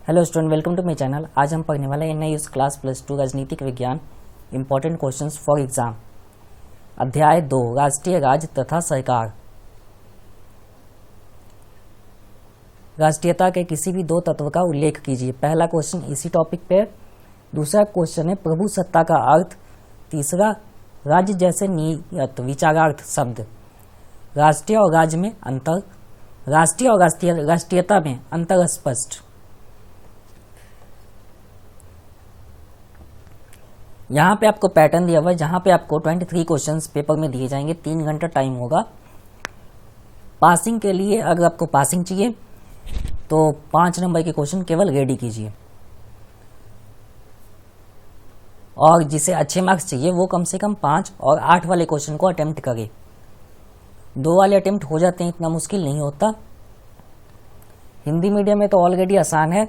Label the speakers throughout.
Speaker 1: Hello student, welcome to my channel. आज हम पढ़ने वाले हैं NIUS क्लास +2 राजनीतिक विज्ञान इंपॉर्टेंट क्वेश्चंस फॉर एग्जाम। अध्याय 2 राष्ट्रीय राज्य तथा सरकार। राष्ट्रीयता के किसी भी दो तत्व का उल्लेख कीजिए। पहला क्वेश्चन इसी टॉपिक पे है। दूसरा क्वेश्चन है प्रभु सत्ता का अर्थ। तीसरा राज्य जैसे नियत विचारार्थ शब्द। राष्ट्रीय और राज्य में अंतर। राष्ट्रीय और राष्ट्रीयता में अंतर स्पष्ट। यहाँ पे आपको पैटर्न दिया हुआ है, जहाँ पे आपको 23 क्वेश्चंस पेपर में दिए जाएंगे। 3 घंटा टाइम होगा। पासिंग के लिए अगर आपको पासिंग चाहिए तो 5 नंबर के क्वेश्चन केवल रेडी कीजिए, और जिसे अच्छे मार्क्स चाहिए वो कम से कम 5 और 8 वाले क्वेश्चन को अटेम्प्ट करे। 2 वाले अटेम्प्ट हो जाते हैं, इतना मुश्किल नहीं होता। हिंदी मीडियम में तो ऑलरेडी आसान है।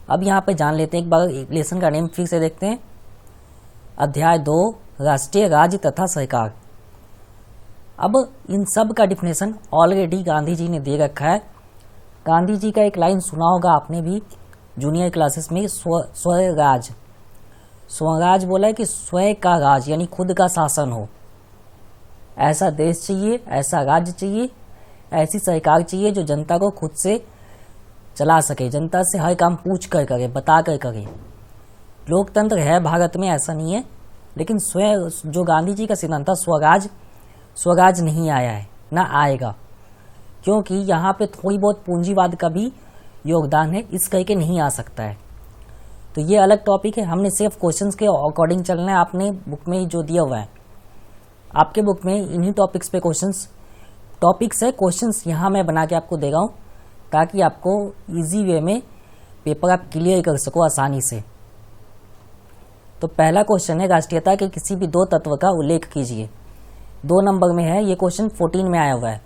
Speaker 1: अब यहाँ पे जान लेते हैं, एक बार लेसन का नेम फिर से देखते हैं। अध्याय 2 राष्ट्रीय राज्य तथा सरकार। अब इन सब का डिफिनेशन ऑलरेडी गांधी जी ने दे रखा है। गांधी जी का एक लाइन सुना होगा आपने भी जूनियर क्लासेस में, स्वराज। स्वराज बोला है कि स्वयं का राज यानी खुद का शासन हो। ऐसा देश चाहिए, ऐसा राज्य चाहिए, ऐसी सरकार चाहिए जो जनता को खुद से चला सके, जनता से हर काम पूछ कर करे, बता कर करे। लोकतंत्र है भारत में, ऐसा नहीं है, लेकिन स्वयं जो गांधी जी का सिद्धांत था स्वराज नहीं आया है, ना आएगा, क्योंकि यहाँ पे थोड़ी बहुत पूंजीवाद का भी योगदान है, इस करके नहीं आ सकता है। तो ये अलग टॉपिक है। हमने सिर्फ क्वेश्चंस के अकॉर्डिंग चलना है। आपने बुक में जो दिया हुआ है, आपके बुक में इन्हीं टॉपिक्स पे टॉपिक्स है। क्वेश्चंस यहाँ मैं बना के आपको दे रहा हूँ ताकि आपको इजी वे में पेपर आप क्लियर कर सको आसानी से। तो पहला क्वेश्चन है राष्ट्रीयता के किसी भी दो तत्व का उल्लेख कीजिए। 2 नंबर में है ये क्वेश्चन, 14 में आया हुआ है।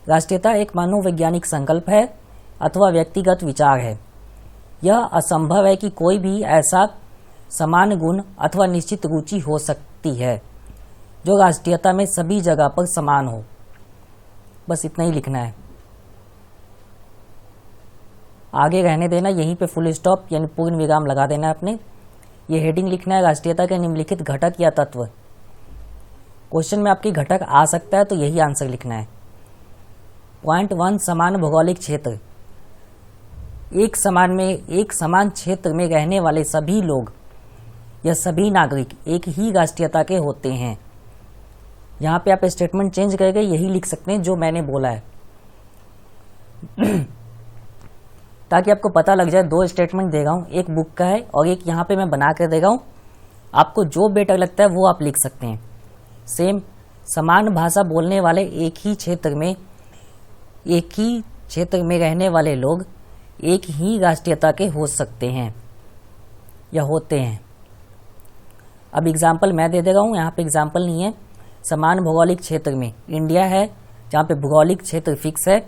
Speaker 1: राष्ट्रीयता एक मनोवैज्ञानिक संकल्प है अथवा व्यक्तिगत विचार है। यह असंभव है कि कोई भी ऐसा समान गुण अथवा निश्चित रुचि हो सकती है जो राष्ट्रीयता में सभी जगह पर समान हो। बस इतना ही लिखना है, आगे रहने देना, यहीं पे फुल स्टॉप यानी पूर्ण विराम लगा देना है आपने। ये हेडिंग लिखना है राष्ट्रीयता के निम्नलिखित घटक या तत्व। क्वेश्चन में आपकी घटक आ सकता है तो यही आंसर लिखना है। पॉइंट 1 समान भौगोलिक क्षेत्र। एक समान क्षेत्र में रहने वाले सभी लोग या सभी नागरिक एक ही राष्ट्रीयता के होते हैं। यहाँ पे आप स्टेटमेंट चेंज करके यही लिख सकते हैं जो मैंने बोला है ताकि आपको पता लग जाए। 2 स्टेटमेंट दे रहा हूँ, एक बुक का है और एक यहाँ पे मैं बना कर दे रहा हूँ। आपको जो बेटर लगता है वो आप लिख सकते हैं। सेम समान भाषा बोलने वाले एक ही क्षेत्र में रहने वाले लोग एक ही राष्ट्रीयता के हो सकते हैं या होते हैं। अब एग्जाम्पल मैं दे रहा हूँ, यहाँ पे एग्जाम्पल नहीं है। समान भौगोलिक क्षेत्र में इंडिया है, जहाँ पे भौगोलिक क्षेत्र फिक्स है।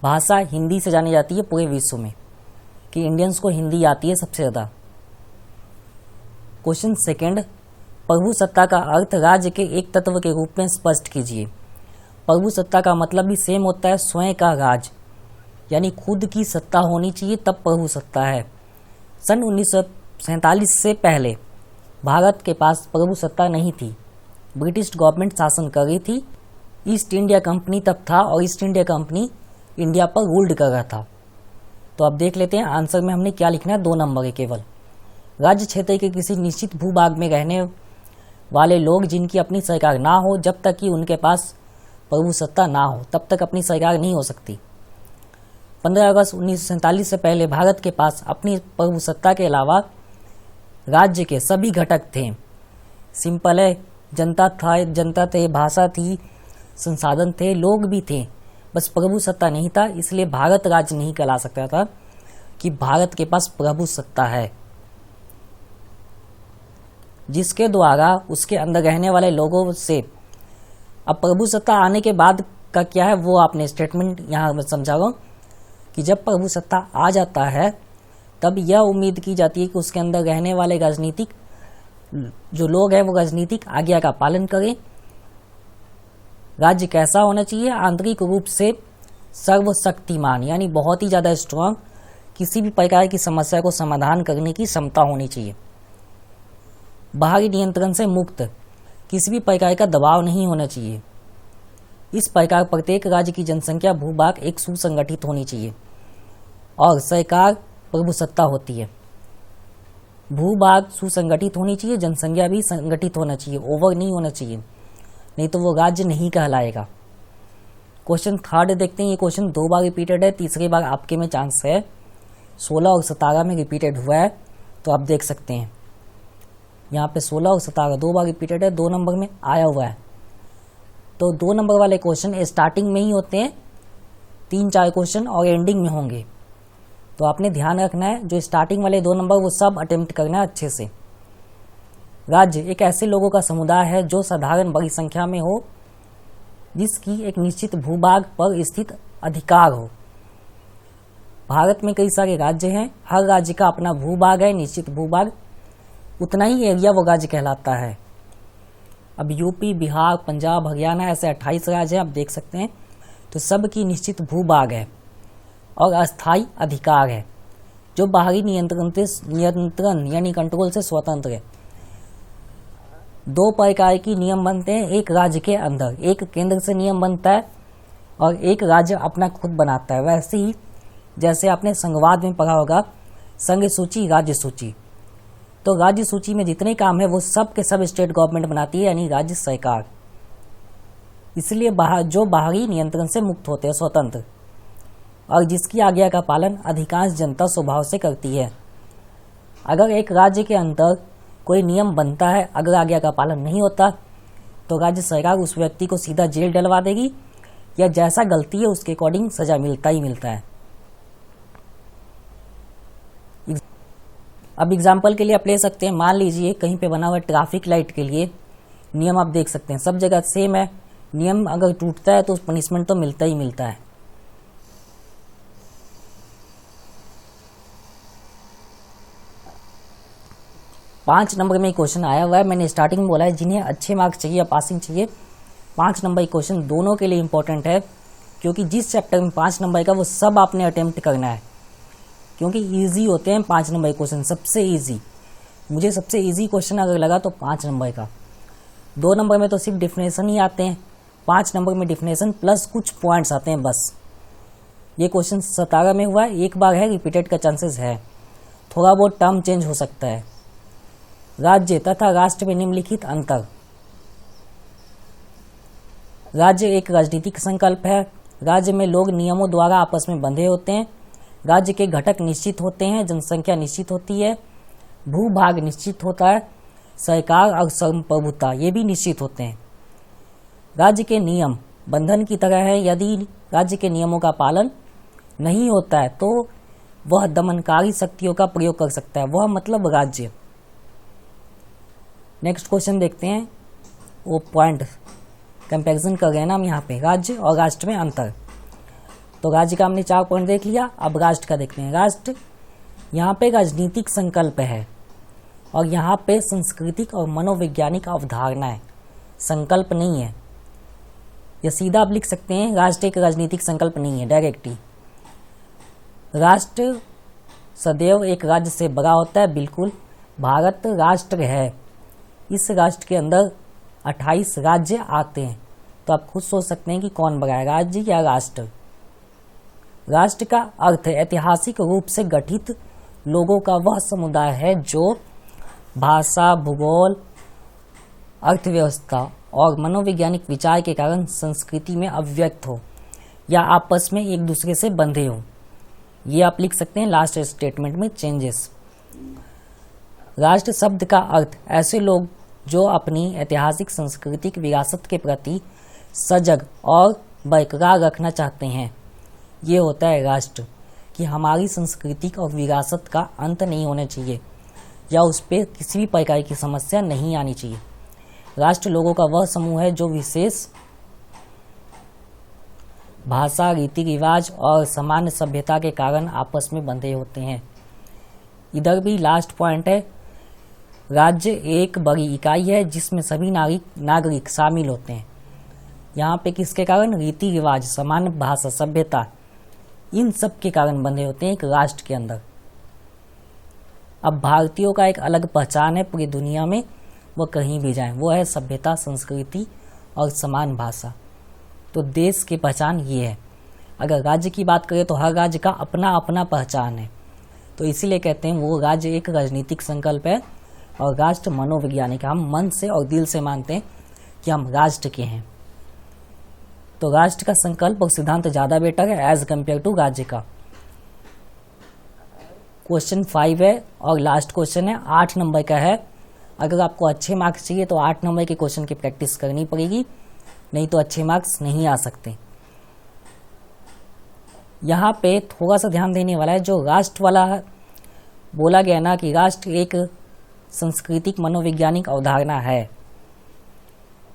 Speaker 1: भाषा हिंदी से जानी जाती है पूरे विश्व में, कि इंडियंस को हिंदी आती है सबसे ज़्यादा। क्वेश्चन सेकंड, प्रभु सत्ता का अर्थ राज्य के एक तत्व के रूप में स्पष्ट कीजिए। प्रभु सत्ता का मतलब भी सेम होता है, स्वयं का राज, यानी खुद की सत्ता होनी चाहिए तब प्रभु सत्ता है। सन 1947 से पहले भारत के पास प्रभु सत्ता नहीं थी। ब्रिटिश गवर्नमेंट शासन कर रही थी। ईस्ट इंडिया कंपनी तब था और ईस्ट इंडिया कंपनी इंडिया पर रूल्ड कर रहा था। तो अब देख लेते हैं आंसर में हमने क्या लिखना है। 2 नंबर है केवल। राज्य क्षेत्र के किसी निश्चित भूभाग में रहने वाले लोग जिनकी अपनी सरकार ना हो, जब तक कि उनके पास प्रभु सत्ता ना हो तब तक अपनी सरकार नहीं हो सकती। 15 अगस्त 1947 से पहले भारत के पास अपनी प्रभु सत्ता के अलावा राज्य के सभी घटक थे। सिंपल है, जनता थे, भाषा थी, संसाधन थे, लोग भी थे, बस प्रभु सत्ता नहीं था। इसलिए भारत राज्य नहीं कहला सकता था कि भारत के पास प्रभु सत्ता है, जिसके द्वारा उसके अंदर रहने वाले लोगों से। अब प्रभु सत्ता आने के बाद का क्या है वो आपने स्टेटमेंट यहाँ मैं समझा रहा हूँ कि जब प्रभु सत्ता आ जाता है तब यह उम्मीद की जाती है कि उसके अंदर रहने वाले राजनीतिक जो लोग हैं वो राजनीतिक आज्ञा का पालन करें। राज्य कैसा होना चाहिए? आंतरिक रूप से सर्वशक्तिमान यानी बहुत ही ज़्यादा स्ट्रांग, किसी भी प्रकार की समस्या को समाधान करने की क्षमता होनी चाहिए। बाहरी नियंत्रण से मुक्त, किसी भी प्रकार का दबाव नहीं होना चाहिए। इस प्रकार प्रत्येक राज्य की जनसंख्या भूभाग एक सुसंगठित होनी चाहिए और सरकार प्रभुसत्ता होती है। भूभाग सुसंगठित होनी चाहिए, जनसंख्या भी संगठित होना चाहिए, ओवर नहीं होना चाहिए, नहीं तो वो राज्य नहीं कहलाएगा। क्वेश्चन थर्ड देखते हैं। ये क्वेश्चन 2 बार रिपीटेड है, तीसरी बार आपके में चांस है। 16 और 17 में रिपीटेड हुआ है, तो आप देख सकते हैं यहाँ पे 16 और 17 2 बार रिपीटेड है, 2 नंबर में आया हुआ है। तो 2 नंबर वाले क्वेश्चन स्टार्टिंग में ही होते हैं, 3-4 क्वेश्चन और एंडिंग में होंगे। तो आपने ध्यान रखना है, जो स्टार्टिंग वाले 2 नंबर वो सब अटेम्प्ट करना है अच्छे से। राज्य एक ऐसे लोगों का समुदाय है जो साधारण बड़ी संख्या में हो, जिसकी एक निश्चित भूभाग पर स्थित अधिकार हो। भारत में कई सारे राज्य हैं, हर राज्य का अपना भूभाग है, निश्चित भूभाग, उतना ही एरिया वो राज्य कहलाता है। अब यूपी, बिहार, पंजाब, हरियाणा ऐसे 28 राज्य हैं, आप देख सकते हैं। तो सबकी निश्चित भूभाग है और अस्थायी अधिकार है, जो बाहरी नियंत्रण यानी कंट्रोल से स्वतंत्र है। 2 प्रकार की नियम बनते हैं, एक राज्य के अंदर, एक केंद्र से नियम बनता है और एक राज्य अपना खुद बनाता है। वैसे ही जैसे आपने संघवाद में पढ़ा होगा, संघ सूची, राज्य सूची। तो राज्य सूची में जितने काम है वो सब के सब स्टेट गवर्नमेंट बनाती है, यानी राज्य सरकार। इसलिए जो बाहरी नियंत्रण से मुक्त होते हैं, स्वतंत्र, और जिसकी आज्ञा का पालन अधिकांश जनता स्वभाव से करती है। अगर एक राज्य के अंदर कोई नियम बनता है, अगर आज्ञा का पालन नहीं होता, तो राज्य सरकार उस व्यक्ति को सीधा जेल डलवा देगी, या जैसा गलती है उसके अकॉर्डिंग सजा मिलता ही मिलता है। अब एग्जाम्पल के लिए आप ले सकते हैं, मान लीजिए कहीं पे बना हुआ ट्रैफिक लाइट के लिए नियम आप देख सकते हैं, सब जगह सेम है। नियम अगर टूटता है तो पनिशमेंट तो मिलता ही मिलता है। पांच नंबर में क्वेश्चन आया हुआ है। मैंने स्टार्टिंग में बोला है जिन्हें अच्छे मार्क्स चाहिए या पासिंग चाहिए, 5 नंबर क्वेश्चन दोनों के लिए इंपॉर्टेंट है, क्योंकि जिस चैप्टर में 5 नंबर का वो सब आपने अटेम्प्ट करना है, क्योंकि इजी होते हैं 5 नंबर क्वेश्चन, सबसे इजी। मुझे सबसे इजी क्वेश्चन अगर लगा तो 5 नंबर का। 2 नंबर में तो सिर्फ डिफिनेशन ही आते हैं, 5 नंबर में डिफिनेशन प्लस कुछ पॉइंट्स आते हैं बस। ये क्वेश्चन 17 में हुआ है, एक बार है, रिपीटेड का चांसेस है, थोड़ा बहुत टर्म चेंज हो सकता है। राज्य तथा राष्ट्र में निम्नलिखित अंतर। राज्य एक राजनीतिक संकल्प है। राज्य में लोग नियमों द्वारा आपस में बंधे होते हैं। राज्य के घटक निश्चित होते हैं, जनसंख्या निश्चित होती है, भूभाग निश्चित होता है, सरकार और संप्रभुता ये भी निश्चित होते हैं। राज्य के नियम बंधन की तरह है, यदि राज्य के नियमों का पालन नहीं होता है तो वह दमनकारी शक्तियों का प्रयोग कर सकता है, वह मतलब राज्य। नेक्स्ट क्वेश्चन देखते हैं, वो पॉइंट कंपैरिजन कर रहे हैं ना हम यहाँ पे, राज्य और राष्ट्र में अंतर। तो राज्य का हमने 4 पॉइंट देख लिया, अब राष्ट्र का देखते हैं। राष्ट्र यहाँ पे राजनीतिक संकल्प है और यहाँ पे सांस्कृतिक और मनोवैज्ञानिक अवधारणा है, संकल्प नहीं है। या सीधा आप लिख सकते हैं राष्ट्र एक राजनीतिक संकल्प नहीं है, डायरेक्ट ही। राष्ट्र सदैव एक राज्य से बड़ा होता है, बिल्कुल। भारत राष्ट्र है, इस राष्ट्र के अंदर 28 राज्य आते हैं, तो आप खुद सोच सकते हैं कि कौन बड़ा है, राज्य या राष्ट्र। राष्ट्र का अर्थ ऐतिहासिक रूप से गठित लोगों का वह समुदाय है जो भाषा, भूगोल, अर्थव्यवस्था और मनोवैज्ञानिक विचार के कारण संस्कृति में अव्यक्त हो या आपस में एक दूसरे से बंधे हो। ये आप लिख सकते हैं लास्ट स्टेटमेंट में चेंजेस। राष्ट्र शब्द का अर्थ ऐसे लोग जो अपनी ऐतिहासिक सांस्कृतिक विरासत के प्रति सजग और बरकरार रखना चाहते हैं, ये होता है राष्ट्र। कि हमारी सांस्कृतिक और विरासत का अंत नहीं होना चाहिए या उस पर किसी भी प्रकार की समस्या नहीं आनी चाहिए। राष्ट्र लोगों का वह समूह है जो विशेष भाषा, रीति रिवाज और सामान्य सभ्यता के कारण आपस में बंधे होते हैं। इधर भी लास्ट पॉइंट है, राज्य एक बड़ी इकाई है जिसमें सभी नागरिक शामिल होते हैं। यहाँ पे किसके कारण? रीति रिवाज, सामान्य भाषा, सभ्यता, इन सब के कारण बंधे होते हैं एक राष्ट्र के अंदर। अब भारतीयों का एक अलग पहचान है पूरी दुनिया में, वो कहीं भी जाएं, वो है सभ्यता, संस्कृति और समान भाषा। तो देश की पहचान ये है। अगर राज्य की बात करें तो हर राज्य का अपना अपना पहचान है, तो इसीलिए कहते हैं वो राज्य एक राजनीतिक संकल्प है और राष्ट्र मनोवैज्ञानिक है। हम मन से और दिल से मानते हैं कि हम राष्ट्र के हैं। तो राष्ट्र का संकल्प और सिद्धांत ज़्यादा बेटर है एज कम्पेयर टू राज्य का। क्वेश्चन 5 है और लास्ट क्वेश्चन है, 8 नंबर का है। अगर आपको अच्छे मार्क्स चाहिए तो 8 नंबर के क्वेश्चन की प्रैक्टिस करनी पड़ेगी, नहीं तो अच्छे मार्क्स नहीं आ सकते। यहाँ पे थोड़ा सा ध्यान देने वाला है, जो राष्ट्र वाला बोला गया ना कि राष्ट्र एक सांस्कृतिक मनोवैज्ञानिक अवधारणा है,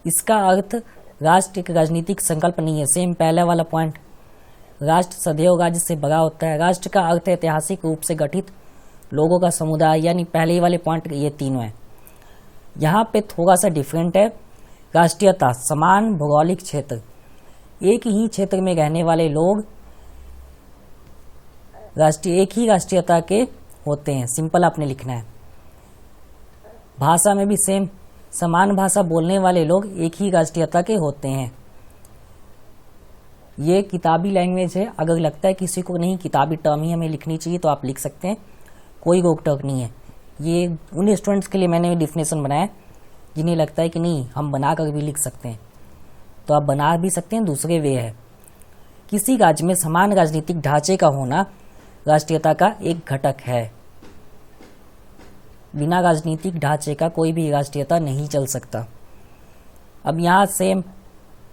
Speaker 1: इसका अर्थ राष्ट्र एक राजनीतिक संकल्प नहीं है। सेम पहले वाला पॉइंट, राष्ट्र सदैव राज्य से बड़ा होता है। राष्ट्र का अर्थ है ऐतिहासिक रूप से गठित लोगों का समुदाय, यानी पहले वाले पॉइंट ये तीनों हैं। यहाँ पे थोड़ा सा डिफरेंट है। राष्ट्रीयता, समान भौगोलिक क्षेत्र, एक ही क्षेत्र में रहने वाले लोग एक ही राष्ट्रीयता के होते हैं। सिंपल आपने लिखना है। भाषा में भी सेम, समान भाषा बोलने वाले लोग एक ही राष्ट्रीयता के होते हैं। ये किताबी लैंग्वेज है। अगर लगता है किसी को नहीं किताबी टर्म ही हमें लिखनी चाहिए तो आप लिख सकते हैं, कोई रोक टोक नहीं है। ये उन स्टूडेंट्स के लिए मैंने डिफिनेशन बनाया जिन्हें लगता है कि नहीं हम बना कर भी लिख सकते हैं, तो आप बना भी सकते हैं। दूसरे वे है, किसी राज्य में समान राजनीतिक ढांचे का होना राष्ट्रीयता का एक घटक है। बिना राजनीतिक ढांचे का कोई भी राष्ट्रीयता नहीं चल सकता। अब यहाँ सेम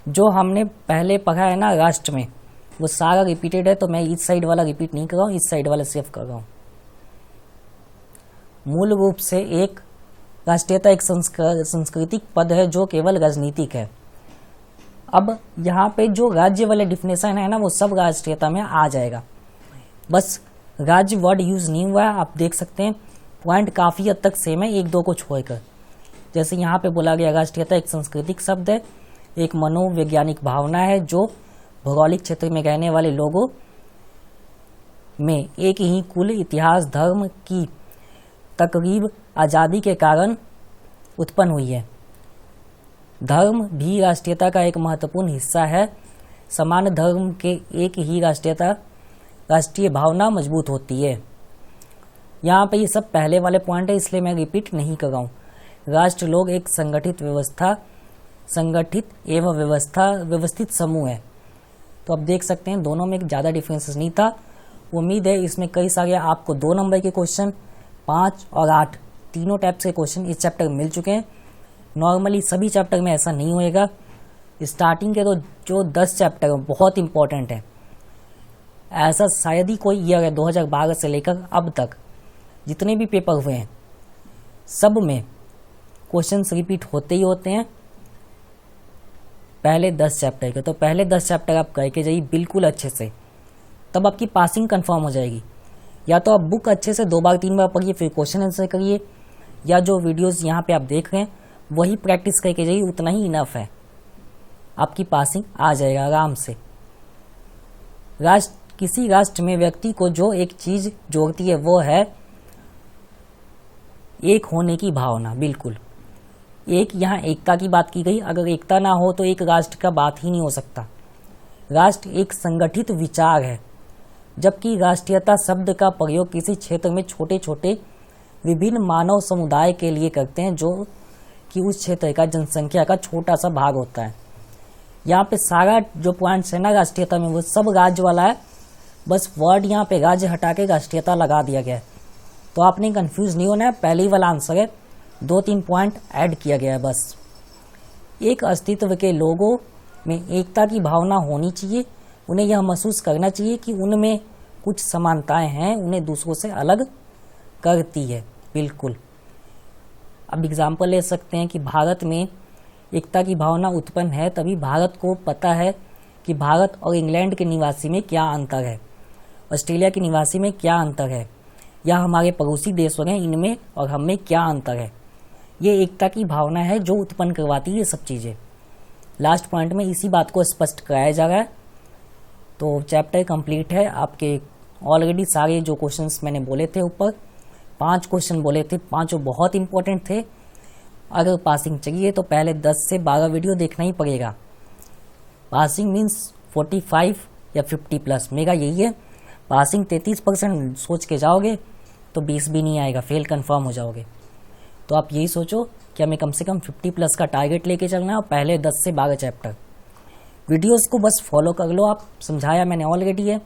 Speaker 1: जो हमने पहले पढ़ा है ना राष्ट्र में, वो सारा रिपीटेड है, तो मैं इस साइड वाला रिपीट नहीं कर रहा हूँ, इस साइड वाला सिर्फ कर रहा हूँ। मूल रूप से एक राष्ट्रीयता एक सांस्कृतिक पद है जो केवल राजनीतिक है। अब यहाँ पे जो राज्य वाले डिफिनेशन है ना, वो सब राष्ट्रीयता में आ जाएगा, बस राज्य वर्ड यूज नहीं हुआ है। आप देख सकते हैं पॉइंट काफी हद तक सेम है, एक दो को छोड़कर। जैसे यहाँ पे बोला गया राष्ट्रीयता एक सांस्कृतिक शब्द है, एक मनोवैज्ञानिक भावना है जो भौगोलिक क्षेत्र में रहने वाले लोगों में एक ही कुल, इतिहास, धर्म की तकरीब आज़ादी के कारण उत्पन्न हुई है। धर्म भी राष्ट्रीयता का एक महत्वपूर्ण हिस्सा है। समान धर्म के एक ही राष्ट्रीय भावना मजबूत होती है। यहाँ पे ये सब पहले वाले पॉइंट है, इसलिए मैं रिपीट नहीं कर रहा हूँ। राष्ट्र लोग एक संगठित एवं व्यवस्थित समूह है। तो आप देख सकते हैं दोनों में ज़्यादा डिफरेंसेस नहीं था। उम्मीद है इसमें कई सारे आपको 2 नंबर के क्वेश्चन, 5 और 8 तीनों टाइप के क्वेश्चन इस चैप्टर में मिल चुके हैं। नॉर्मली सभी चैप्टर में ऐसा नहीं होएगा। स्टार्टिंग के तो जो 10 चैप्टर हैं बहुत इंपॉर्टेंट है। ऐसा शायद ही कोई ईयर है 2012 से लेकर अब तक जितने भी पेपर हुए हैं सब में क्वेश्चंस रिपीट होते ही होते हैं पहले 10 चैप्टर के। तो पहले 10 चैप्टर आप करके जाइए बिल्कुल अच्छे से, तब आपकी पासिंग कंफर्म हो जाएगी। या तो आप बुक अच्छे से 2 बार 3 बार पढ़िए, फिर क्वेश्चन आंसर करिए, या जो वीडियोस यहाँ पे आप देख रहे हैं वही प्रैक्टिस करके जाइए, उतना ही इनफ है, आपकी पासिंग आ जाएगा आराम से। किसी राष्ट्र में व्यक्ति को जो एक चीज जोड़ती है वो है एक होने की भावना। बिल्कुल एक, यहाँ एकता की बात की गई। अगर एकता ना हो तो एक राष्ट्र का बात ही नहीं हो सकता। राष्ट्र एक संगठित विचार है, जबकि राष्ट्रीयता शब्द का प्रयोग किसी क्षेत्र में छोटे छोटे विभिन्न मानव समुदाय के लिए करते हैं जो कि उस क्षेत्र का जनसंख्या का छोटा सा भाग होता है। यहाँ पे सारा जो पॉइंट्स है ना राष्ट्रीयता में वो सब राज्य वाला है, बस वर्ड यहाँ पे राज्य हटा के राष्ट्रीयता लगा दिया गया है। तो आपने कंफ्यूज नहीं होना है, पहले ही वाला आंसर है, 2-3 पॉइंट ऐड किया गया है बस। एक अस्तित्व के लोगों में एकता की भावना होनी चाहिए, उन्हें यह महसूस करना चाहिए कि उनमें कुछ समानताएं हैं, उन्हें दूसरों से अलग करती है। बिल्कुल। अब एग्जाम्पल ले सकते हैं कि भारत में एकता की भावना उत्पन्न है तभी भारत को पता है कि भारत और इंग्लैंड के निवासी में क्या अंतर है, ऑस्ट्रेलिया के निवासी में क्या अंतर है, या हमारे पड़ोसी देशों हैं इनमें और हम में क्या अंतर है। ये एकता की भावना है जो उत्पन्न करवाती है ये सब चीज़ें। लास्ट पॉइंट में इसी बात को स्पष्ट कराया जा रहा है। तो चैप्टर कंप्लीट है आपके। ऑलरेडी सारे जो क्वेश्चंस मैंने बोले थे ऊपर 5 क्वेश्चन बोले थे, पांचों बहुत इंपॉर्टेंट थे। अगर पासिंग चाहिए तो पहले 10 से 12 वीडियो देखना ही पड़ेगा। पासिंग मीन्स 45 या 50 प्लस, मेरा यही है। पासिंग 33% सोच के जाओगे तो 20 भी नहीं आएगा, फेल कंफर्म हो जाओगे। तो आप यही सोचो कि हमें कम से कम 50 प्लस का टारगेट लेके चलना है और पहले 10 से 12 चैप्टर। वीडियोस को बस फॉलो कर लो आप, समझाया मैंने ऑलरेडी है।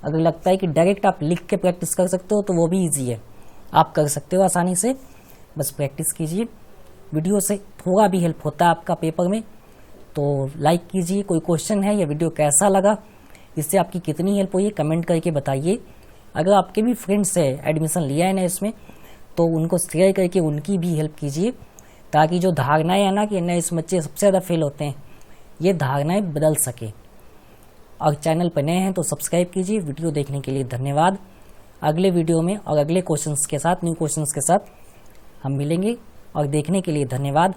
Speaker 1: अगर लगता है कि डायरेक्ट आप लिख के प्रैक्टिस कर सकते हो तो वो भी ईजी है, आप कर सकते हो आसानी से। बस प्रैक्टिस कीजिए, वीडियो से थोड़ा भी हेल्प होता है आपका पेपर में तो लाइक कीजिए। कोई क्वेश्चन है या वीडियो कैसा लगा, इससे आपकी कितनी हेल्प हुई है कमेंट करके बताइए। अगर आपके भी फ्रेंड्स है एडमिशन लिया है ना इसमें, तो उनको शेयर करके उनकी भी हेल्प कीजिए, ताकि जो धारणाएं है ना कि इस बच्चे सबसे ज़्यादा फेल होते हैं, ये धारणाएं बदल सके। और चैनल पर नए हैं तो सब्सक्राइब कीजिए। वीडियो देखने के लिए धन्यवाद। अगले वीडियो में और अगले क्वेश्चंस के साथ, न्यू क्वेश्चंस के साथ हम मिलेंगे, और देखने के लिए धन्यवाद।